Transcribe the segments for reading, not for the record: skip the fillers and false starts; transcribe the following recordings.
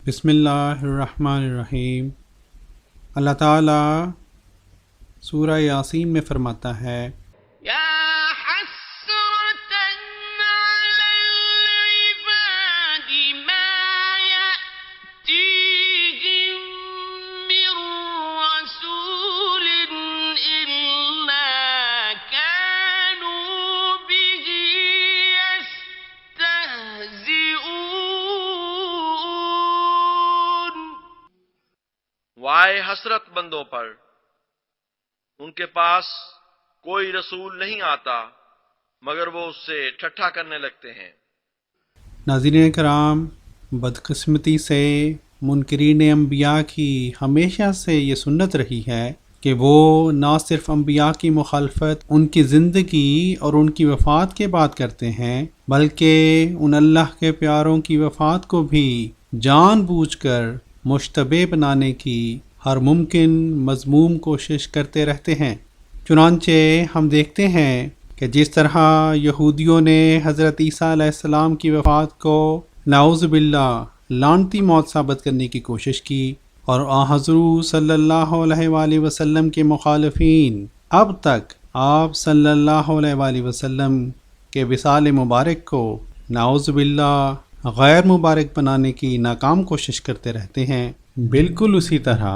بسم اللہ الرحمن الرحیم۔ اللہ تعالیٰ سورہ یاسین میں فرماتا ہے یا حسرة علی العباد ما یأتیہم من رسول الا كانوا به یستہزئون۔ وائے حسرت بندوں پر، ان کے پاس کوئی رسول نہیں آتا مگر وہ اس سے ٹھٹھا کرنے لگتے ہیں۔ ناظرین کرام، بدقسمتی سے منکرین انبیاء کی ہمیشہ سے یہ سنت رہی ہے کہ وہ نہ صرف انبیاء کی مخالفت ان کی زندگی اور ان کی وفات کے بعد کرتے ہیں، بلکہ ان اللہ کے پیاروں کی وفات کو بھی جان بوجھ کر مشتبہ بنانے کی ہر ممکن مذموم کوشش کرتے رہتے ہیں۔ چنانچہ ہم دیکھتے ہیں کہ جس طرح یہودیوں نے حضرت عیسیٰ علیہ السلام کی وفات کو نعوذ باللہ لعنتی موت ثابت کرنے کی کوشش کی، اور حضور صلی اللہ علیہ وآلہ وسلم کے مخالفین اب تک آپ صلی اللہ علیہ وآلہ وسلم کے وصال مبارک کو نعوذ باللہ غیر مبارک بنانے کی ناکام کوشش کرتے رہتے ہیں۔ بالکل اسی طرح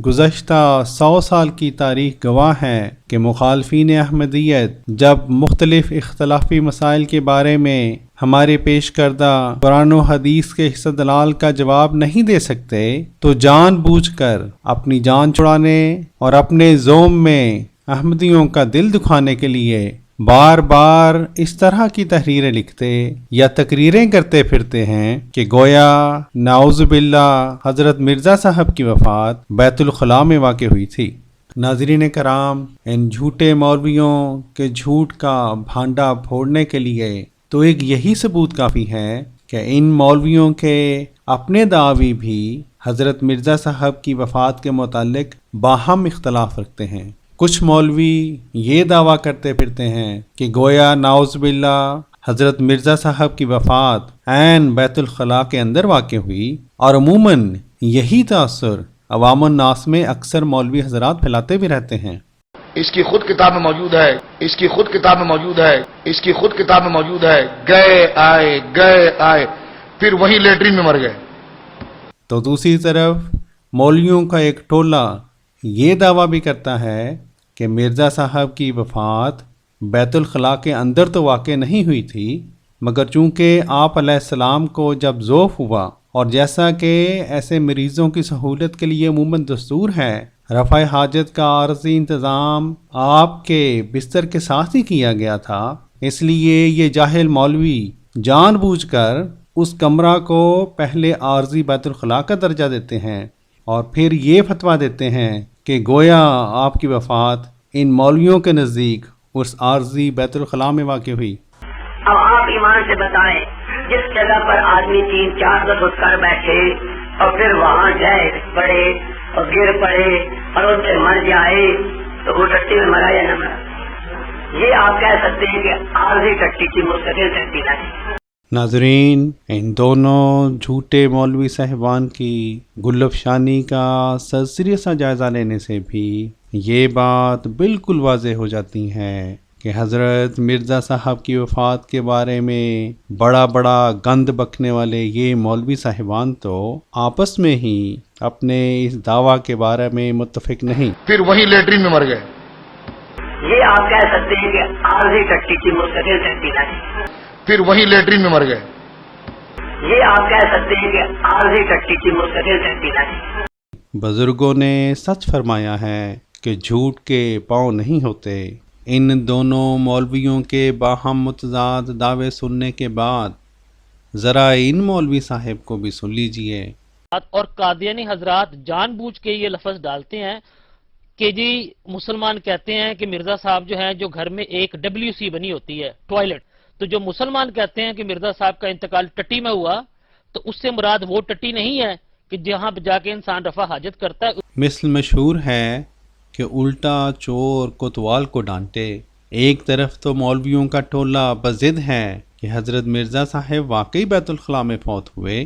گزشتہ 100 سال کی تاریخ گواہ ہے کہ مخالفین احمدیت جب مختلف اختلافی مسائل کے بارے میں ہمارے پیش کردہ قرآن و حدیث کے استدلال کا جواب نہیں دے سکتے تو جان بوجھ کر اپنی جان چھڑانے اور اپنے زوم میں احمدیوں کا دل دکھانے کے لیے بار بار اس طرح کی تحریریں لکھتے یا تقریریں کرتے پھرتے ہیں کہ گویا نعوذ باللہ حضرت مرزا صاحب کی وفات بیت الخلاء میں واقع ہوئی تھی۔ ناظرین کرام، ان جھوٹے مولویوں کے جھوٹ کا بھانڈا پھوڑنے کے لیے تو ایک یہی ثبوت کافی ہے کہ ان مولویوں کے اپنے دعوی بھی حضرت مرزا صاحب کی وفات کے متعلق باہم اختلاف رکھتے ہیں۔ کچھ مولوی یہ دعویٰ کرتے پھرتے ہیں کہ گویا نعوذ باللہ حضرت مرزا صاحب کی وفات عین بیت الخلاء کے اندر واقع ہوئی، اور عموماً یہی تاثر عوام الناس میں اکثر مولوی حضرات پھیلاتے بھی رہتے ہیں۔ اس کی خود کتاب میں موجود ہے، اس کی خود کتاب میں موجود ہے، اس کی خود کتاب میں موجود ہے، گئے آئے پھر وہیں لیٹرین میں مر گئے۔ تو دوسری طرف مولویوں کا ایک ٹولہ یہ دعویٰ بھی کرتا ہے کہ مرزا صاحب کی وفات بیت الخلاء کے اندر تو واقع نہیں ہوئی تھی، مگر چونکہ آپ علیہ السلام کو جب ذوف ہوا، اور جیسا کہ ایسے مریضوں کی سہولت کے لیے عموماً دستور ہے، رفع حاجت کا عارضی انتظام آپ کے بستر کے ساتھ ہی کیا گیا تھا، اس لیے یہ جاہل مولوی جان بوجھ کر اس کمرہ کو پہلے عارضی بیت الخلاء کا درجہ دیتے ہیں، اور پھر یہ فتویٰ دیتے ہیں کہ گویا آپ کی وفات ان مولویوں کے نزدیک اس عارضی بیت الخلاء میں واقع ہوئی۔ اب آپ ایمان سے بتائیں، جس جگہ پر آدمی 3-4 دفعہ اٹھ کر بیٹھے اور پھر وہاں جائے پڑے اور گر پڑے اور ان سے مر جائے تو وہ ٹٹی میں مرا یا نہ مرا؟ یہ آپ کہہ سکتے ہیں کہ عارضی ٹٹی کی مستقل ٹٹی نہ تھی۔ ناظرین، ان دونوں جھوٹے مولوی صاحبان کی گلفشانی کا سرسری سا جائزہ لینے سے بھی یہ بات بالکل واضح ہو جاتی ہے کہ حضرت مرزا صاحب کی وفات کے بارے میں بڑا گند بکنے والے یہ مولوی صاحبان تو آپس میں ہی اپنے اس دعویٰ کے بارے میں متفق نہیں۔ پھر وہیں لیٹرین میں مر گئے۔ یہ آپ کہہ سکتے ہیں کہ عارضی ٹٹی کی مستقل ٹٹی نہ تھی۔ پھر وہیں لیٹرین میں مر گئے۔ یہ آپ کہہ سکتے ہیں کہ عارضی ٹٹی کی مستقل ٹٹی نہ تھی۔ بزرگوں نے سچ فرمایا ہے کہ جھوٹ کے پاؤں نہیں ہوتے۔ ان دونوں مولویوں کے باہم متضاد دعوے سننے کے بعد ذرا ان مولوی صاحب کو بھی سن لیجئے۔ اور قادیانی حضرات جان بوجھ کے یہ لفظ ڈالتے ہیں کہ جی مسلمان کہتے ہیں کہ مرزا صاحب جو ہیں جو گھر میں ایک WC بنی ہوتی ہے ٹوائلٹ، تو جو مسلمان کہتے ہیں کہ مرزا صاحب کا انتقال ٹٹی میں ہوا تو اس سے مراد وہ ٹٹی نہیں ہے کہ جہاں جا کے انسان رفع حاجت کرتا ہے۔ مثل مشہور ہے کہ الٹا چور کوتوال کو ڈانٹے۔ ایک طرف تو مولویوں کا ٹولہ بضد ہے کہ حضرت مرزا صاحب واقعی بیت الخلاء میں فوت ہوئے،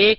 1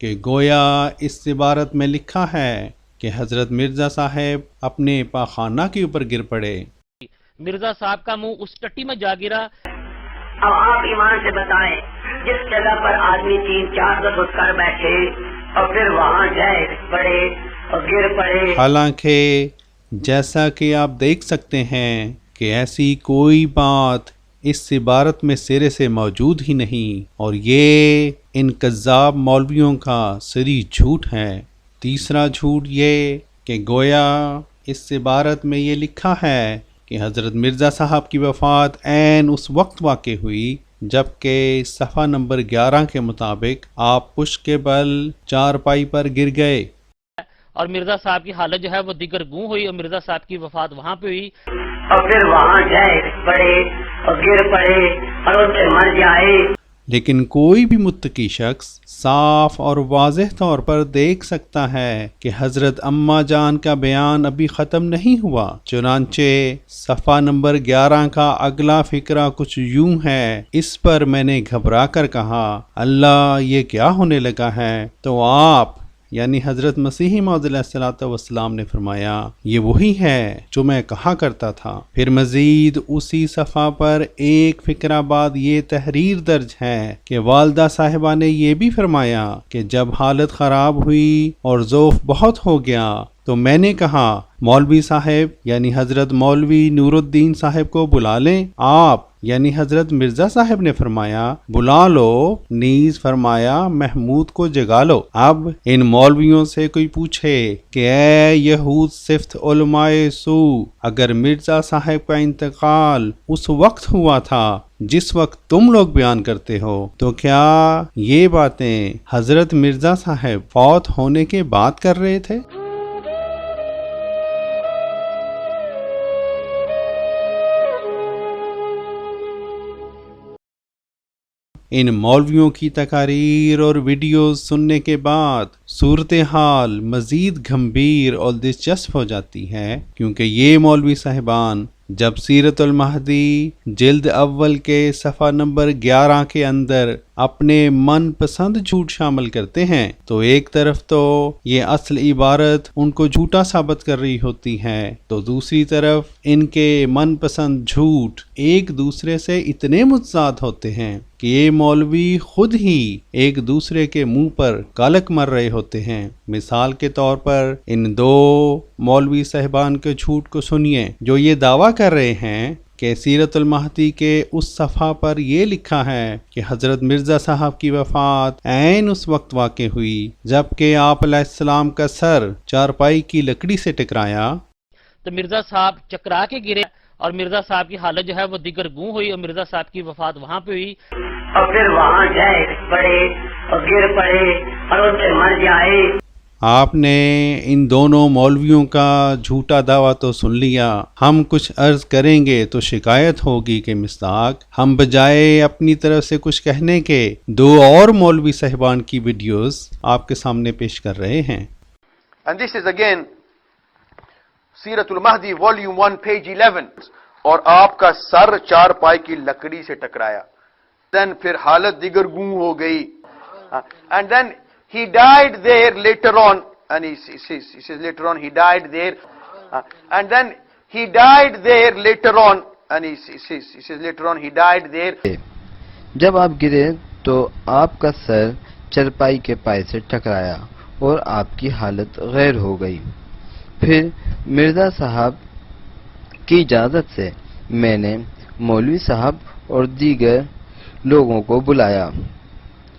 کہ گویا اس عبارت میں لکھا ہے کہ حضرت مرزا صاحب اپنے پاخانہ کے اوپر گر پڑے۔ مرزا صاحب کا منہ اس ٹٹی میں جا گرا۔ اب آپ ایمان سے بتائیں، جس جگہ پر آدمی 3-4 دفعہ اٹھ کر بیٹھے اور پھر وہاں جائے پڑے اور گر پڑے۔ حالانکہ جیسا کہ آپ دیکھ سکتے ہیں کہ ایسی کوئی بات اس عبارت میں سرے سے موجود ہی نہیں، اور یہ ان کذاب مولویوں کا سری جھوٹ ہے۔ تیسرا جھوٹ یہ کہ گویا اس عبارت میں یہ لکھا ہے کہ حضرت مرزا صاحب کی وفات عین اس وقت واقع ہوئی جبکہ صفحہ نمبر 11 کے مطابق آپ پشت کے بل چارپائی پر گر گئے، اور مرزا صاحب کی حالت جو ہے وہ دیگر گوں ہوئی، اور مرزا صاحب کی وفات وہاں پہ ہوئی۔ اور پھر وہاں جائے پڑے اور گر پڑے اور ان سے مر جائے۔ لیکن کوئی بھی متقی شخص صاف اور واضح طور پر دیکھ سکتا ہے کہ حضرت اماں جان کا بیان ابھی ختم نہیں ہوا۔ چنانچہ صفحہ نمبر 11 کا اگلا فقرہ کچھ یوں ہے، اس پر میں نے گھبرا کر کہا اللہ یہ کیا ہونے لگا ہے، تو آپ یعنی حضرت مسیح موعود علیہ الصلوۃ والسلام نے فرمایا یہ وہی ہے جو میں کہا کرتا تھا۔ پھر مزید اسی صفحہ پر ایک فقرہ بعد یہ تحریر درج ہے کہ والدہ صاحبہ نے یہ بھی فرمایا کہ جب حالت خراب ہوئی اور ضعف بہت ہو گیا تو میں نے کہا مولوی صاحب یعنی حضرت مولوی نور الدین صاحب کو بلا لیں۔ آپ یعنی حضرت مرزا صاحب نے فرمایا بلا لو، نیز فرمایا محمود کو جگا لو۔ اب ان مولویوں سے کوئی پوچھے کہ اے یہود صفت علماء سو، اگر مرزا صاحب کا انتقال اس وقت ہوا تھا جس وقت تم لوگ بیان کرتے ہو، تو کیا یہ باتیں حضرت مرزا صاحب فوت ہونے کے بعد کر رہے تھے؟ ان مولویوں کی تقاریر اور ویڈیوز سننے کے بعد صورتحال مزید گھمبیر اور دلچسپ ہو جاتی ہے، کیونکہ یہ مولوی صاحبان جب سیرت المہدی جلد اول کے صفحہ نمبر 11 کے اندر اپنے من پسند جھوٹ شامل کرتے ہیں تو ایک طرف تو یہ اصل عبارت ان کو جھوٹا ثابت کر رہی ہوتی ہے، تو دوسری طرف ان کے من پسند جھوٹ ایک دوسرے سے اتنے متضاد ہوتے ہیں کہ یہ مولوی خود ہی ایک دوسرے کے منہ پر کالک مر رہے ہوتے ہیں۔ مثال کے طور پر ان دو مولوی صاحبان کے جھوٹ کو سنیے جو یہ دعویٰ کر رہے ہیں کہ سیرت المہدی کے اس صفحہ پر یہ لکھا ہے کہ حضرت مرزا صاحب کی وفات عین اس وقت واقع ہوئی جبکہ آپ علیہ السلام کا سر چارپائی کی لکڑی سے ٹکرایا، تو مرزا صاحب چکرا کے گرے اور مرزا صاحب کی حالت جو ہے وہ دیگر گوں ہوئی، اور مرزا صاحب کی وفات وہاں پہ ہوئی۔ اور پھر وہاں جائے پڑے اور گر پڑے اور ان سے مر جائے۔ آپ نے ان دونوں مولویوں کا جھوٹا دعویٰ تو سن لیا، ہم کچھ عرض کریں گے تو شکایت ہوگی کہ مصداق ہم بجائے اپنی طرف سے کچھ کہنے کے دو اور مولوی صاحبان کی ویڈیوز آپ کے سامنے پیش کر رہے ہیں۔ And this is again سیرت المہدی Volume 1 page 11 اور آپ کا سر چار پائی کی لکڑی سے ٹکرایا، then پھر حالت دیگر گوں ہو گئی، and then he died there later on, and he says later on he died there, and then he died there later on, and he says later on he died there. جب آپ گرے تو آپ کا سر چرپائی کے پائے سے ٹکرایا اور آپ کی حالت غیر ہو گئی۔ پھر مرزا صاحب کی اجازت سے میں نے مولوی صاحب اور دیگر لوگوں کو بلایا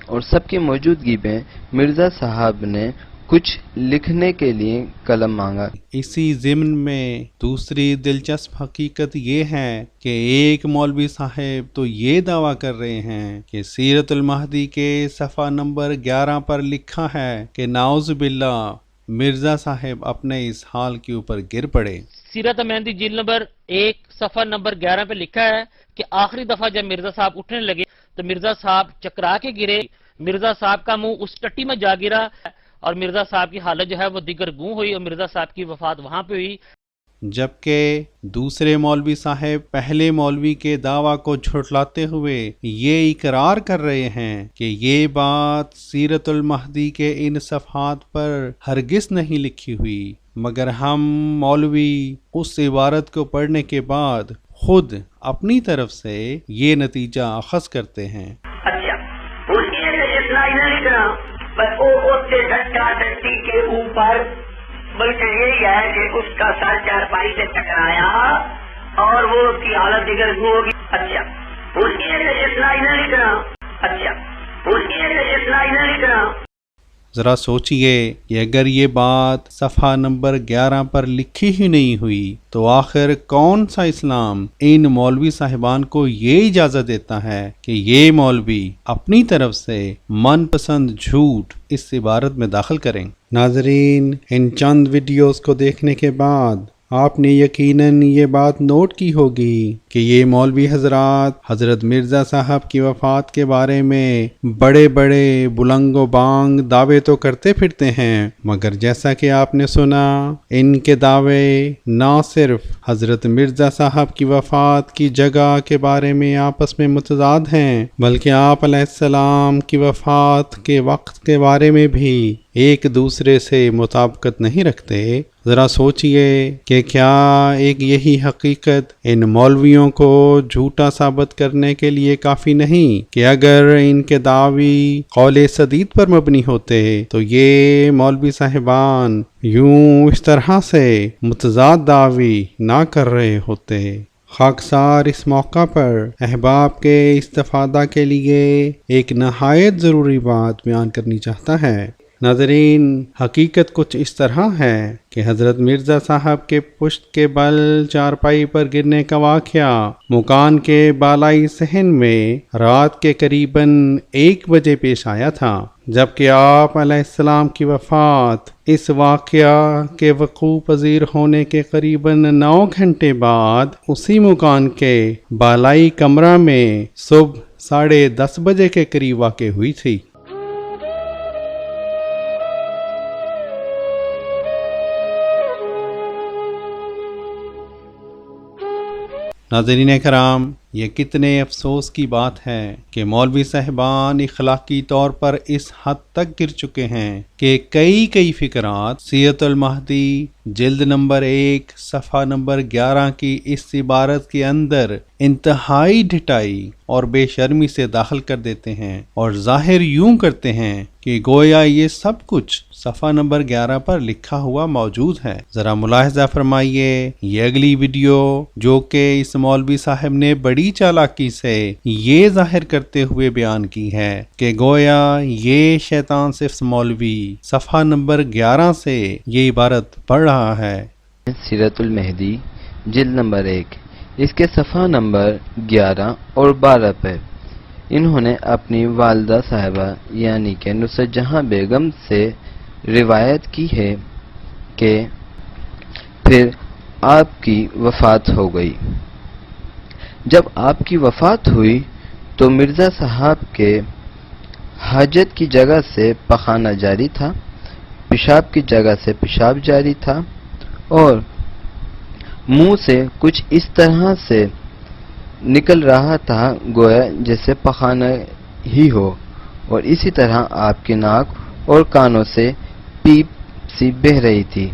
اور سب کی موجودگی میں مرزا صاحب نے کچھ لکھنے کے لیے قلم مانگا۔ اسی ضمن میں دوسری دلچسپ حقیقت یہ ہے کہ ایک مولوی صاحب تو یہ دعویٰ کر رہے ہیں کہ سیرت المہدی کے صفحہ نمبر 11 پر لکھا ہے کہ نعوذ باللہ مرزا صاحب اپنے اس حال کے اوپر گر پڑے۔ سیرت مہدی جلد نمبر 1 صفحہ نمبر 11 پہ لکھا ہے کہ آخری دفعہ جب مرزا صاحب اٹھنے لگے تو مرزا صاحب چکرا کے گرے، مرزا صاحب کا منہ اس ٹٹی میں جا گرا اور مرزا صاحب کی حالت جو ہے وہ دیگر گوں ہوئی، اور مرزا صاحب کی وفات وہاں پہ ہوئی۔ جبکہ دوسرے مولوی صاحب پہلے مولوی کے دعویٰ کو جھٹلاتے ہوئے یہ اقرار کر رہے ہیں کہ یہ بات سیرت المہدی کے ان صفحات پر ہرگز نہیں لکھی ہوئی، مگر ہم مولوی اس عبارت کو پڑھنے کے بعد خود اپنی طرف سے یہ نتیجہ اخذ کرتے ہیں۔ اچھا اس لیے اتنا ہی نہ لکھنا، بس وہ اس سے ڈھٹا ڈھٹی کے اوپر، بلکہ یہی ہے کہ اس کا سر چارپائی سے ٹکرایا اور وہ اس کی حالت دیگر ہوگی۔ اچھا اس لیے اتنا ہی نہ لکھنا، اچھا اس لیے اتنا ہی نہ لکھنا۔ ذرا سوچئے کہ اگر یہ بات صفحہ نمبر 11 پر لکھی ہی نہیں ہوئی تو آخر کون سا اسلام ان مولوی صاحبان کو یہ اجازت دیتا ہے کہ یہ مولوی اپنی طرف سے من پسند جھوٹ اس عبارت میں داخل کریں؟ ناظرین، ان چند ویڈیوز کو دیکھنے کے بعد آپ نے یقیناً یہ بات نوٹ کی ہوگی کہ یہ مولوی حضرات حضرت مرزا صاحب کی وفات کے بارے میں بڑے بڑے بلند و بانگ دعوے تو کرتے پھرتے ہیں، مگر جیسا کہ آپ نے سنا ان کے دعوے نہ صرف حضرت مرزا صاحب کی وفات کی جگہ کے بارے میں آپس میں متضاد ہیں، بلکہ آپ علیہ السلام کی وفات کے وقت کے بارے میں بھی ایک دوسرے سے مطابقت نہیں رکھتے۔ ذرا سوچئے کہ کیا ایک یہی حقیقت ان مولویوں کو جھوٹا ثابت کرنے کے لیے کافی نہیں کہ اگر ان کے دعوی قول سدید پر مبنی ہوتے تو یہ مولوی صاحبان یوں اس طرح سے متضاد دعوی نہ کر رہے ہوتے۔ خاکسار اس موقع پر احباب کے استفادہ کے لیے ایک نہایت ضروری بات بیان کرنی چاہتا ہے۔ ناظرین، حقیقت کچھ اس طرح ہے کہ حضرت مرزا صاحب کے پشت کے بل چارپائی پر گرنے کا واقعہ مکان کے بالائی صحن میں رات کے قریباً 1 بجے پیش آیا تھا، جبکہ آپ علیہ السلام کی وفات اس واقعہ کے وقوع پذیر ہونے کے قریباً 9 گھنٹے بعد اسی مکان کے بالائی کمرہ میں صبح 10:30 بجے کے قریب واقع ہوئی تھی۔ ناظرین کرام، یہ کتنے افسوس کی بات ہے کہ مولوی صاحبان اخلاقی طور پر اس حد تک گر چکے ہیں کہ کئی فقرات سیرت المہدی جلد نمبر 1 صفحہ نمبر 11 کی اس عبارت کے اندر انتہائی ڈھٹائی اور بے شرمی سے داخل کر دیتے ہیں اور ظاہر یوں کرتے ہیں کہ گویا یہ سب کچھ صفحہ نمبر 11 پر لکھا ہوا موجود ہے۔ ذرا ملاحظہ فرمائیے یہ اگلی ویڈیو جو کہ اس مولوی صاحب نے بڑی چالاکی سے یہ ظاہر کرتے ہوئے بیان کی ہے کہ گویا یہ شیطان صفت مولوی صفحہ نمبر 11 سے یہ عبارت پڑھ رہا ہے۔ سیرت المہدی جلد نمبر 1 اس کے صفحہ نمبر 11 اور 12 پر انہوں نے اپنی والدہ صاحبہ یعنی کہ نصرت جہاں بیگم سے روایت کی ہے کہ پھر آپ کی وفات ہو گئی۔ جب آپ کی وفات ہوئی تو مرزا صاحب کے حاجت کی جگہ سے پخانہ جاری تھا، پیشاب کی جگہ سے پیشاب جاری تھا اور منہ سے کچھ اس طرح سے نکل رہا تھا گویا جیسے پخانہ ہی ہو، اور اسی طرح آپ کی ناک اور کانوں سے پیپ سی بہہ رہی تھی۔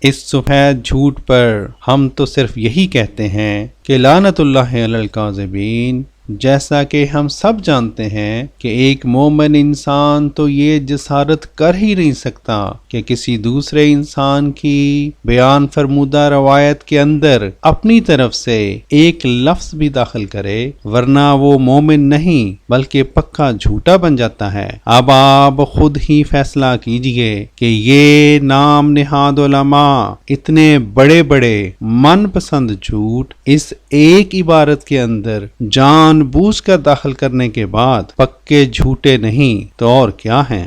اس سفید جھوٹ پر ہم تو صرف یہی کہتے ہیں کہ لعنت اللہ علی الکاذبین، جیسا کہ ہم سب جانتے ہیں کہ ایک مومن انسان تو یہ جسارت کر ہی نہیں سکتا کہ کسی دوسرے انسان کی بیان فرمودہ روایت کے اندر اپنی طرف سے ایک لفظ بھی داخل کرے، ورنہ وہ مومن نہیں بلکہ پکا جھوٹا بن جاتا ہے۔ اب آپ خود ہی فیصلہ کیجئے کہ یہ نام نہاد علماء اتنے بڑے بڑے من پسند جھوٹ اس ایک عبارت کے اندر جان بوجھ کر داخل کرنے کے بعد پکے جھوٹے نہیں تو اور کیا ہیں؟